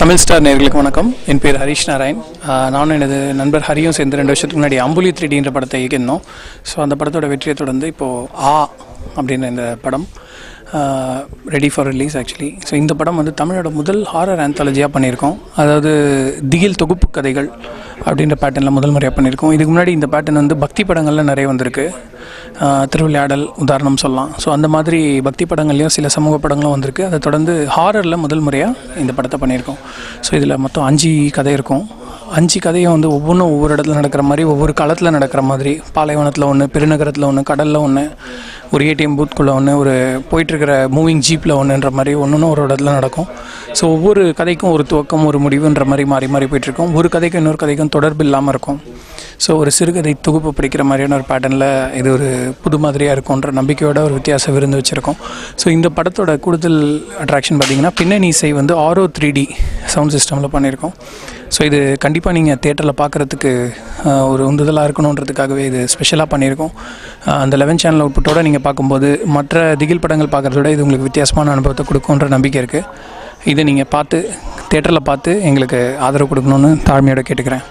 Tamil star நேயர்களுக்கு வணக்கம். என் பேர் ஹரிஷ் நாராயண். நானும் எனது நண்பர் ஹரியும் சேர்ந்து 2 வருஷத்துக்கு முன்னாடி அம்புலி 3Dன்ற படத்தை இயக்கியிருந்தோம். ஸோ அந்த படத்தோட வெற்றியை தொடர்ந்து இப்போது அப்படின்னு இந்த படம் ready for release actually. So இந்த படம் வந்து தமிழோட முதல் ஹாரர் ஆந்தாலஜியாக பண்ணியிருக்கோம். அதாவது திகில் தொகுப்பு கதைகள் அப்படின்ற பேட்டர்னில் முதல் முறையாக பண்ணியிருக்கோம். இதுக்கு முன்னாடி இந்த பேட்டர்ன் வந்து பக்தி படங்களில் நிறைய வந்திருக்கு. திருவிளையாடல் உதாரணம் சொல்லலாம். ஸோ அந்த மாதிரி பக்தி படங்கள்லேயும் சில சமூக படங்களும் வந்திருக்கு. அதை தொடர்ந்து ஹாரரில் முதல் முறையாக இந்த படத்தை பண்ணியிருக்கோம். ஸோ இதில் மொத்தம் 5 கதை இருக்கும். 5 கதையும் வந்து ஒவ்வொன்றும் ஒவ்வொரு இடத்துல நடக்கிற மாதிரி, ஒவ்வொரு காலத்தில் நடக்கிற மாதிரி. பாலைவனத்தில் ஒன்று, பெருநகரத்தில் ஒன்று, கடலில் ஒன்று, ஒரு ஏடிஎம் பூத்துக்குள்ளே ஒன்று, ஒரு போயிட்டுருக்கிற மூவிங் ஜீப்பில் ஒன்றுன்ற மாதிரி ஒன்று ஒரு இடத்துல நடக்கும். ஸோ ஒவ்வொரு கதைக்கும் ஒரு துவக்கம், ஒரு முடிவுன்ற மாதிரி மாறி மாறி போயிட்டுருக்கோம். ஒரு கதைக்கும் இன்னொரு கதைக்கும் தொடர்பு இல்லாமல் இருக்கும். ஸோ ஒரு சிறுகதை தொகுப்பு படிக்கிற மாதிரியான ஒரு பேட்டர்னில் இது ஒரு புது மாதிரியாக இருக்கும்ன்ற நம்பிக்கையோட ஒரு வித்தியாச விருந்து வச்சுருக்கோம். ஸோ இந்த படத்தோட கூடுதல் அட்ராக்ஷன் பார்த்திங்கன்னா, பின்னணி இசை வந்து ஆரோ 3D சவுண்ட் சிஸ்டமில் பண்ணியிருக்கோம். ஸோ இது கண்டிப்பாக நீங்கள் தியேட்டரில் பார்க்குறதுக்கு ஒரு உந்துதலாக இருக்கணுன்றதுக்காகவே இது ஸ்பெஷலாக பண்ணியிருக்கோம். அந்த 11 சேனல் அவுட்புட்டோடு நீங்கள் பார்க்கும்போது மற்ற திகில் படங்கள் பார்க்குறத விட இது உங்களுக்கு வித்தியாசமான அனுபவத்தை கொடுக்குன்ற நம்பிக்கை இருக்குது. இதை நீங்கள் தியேட்டரில் பார்த்து எங்களுக்கு ஆதரவு கொடுக்கணுன்னு தாழ்மையோடு கேட்டுக்கிறேன்.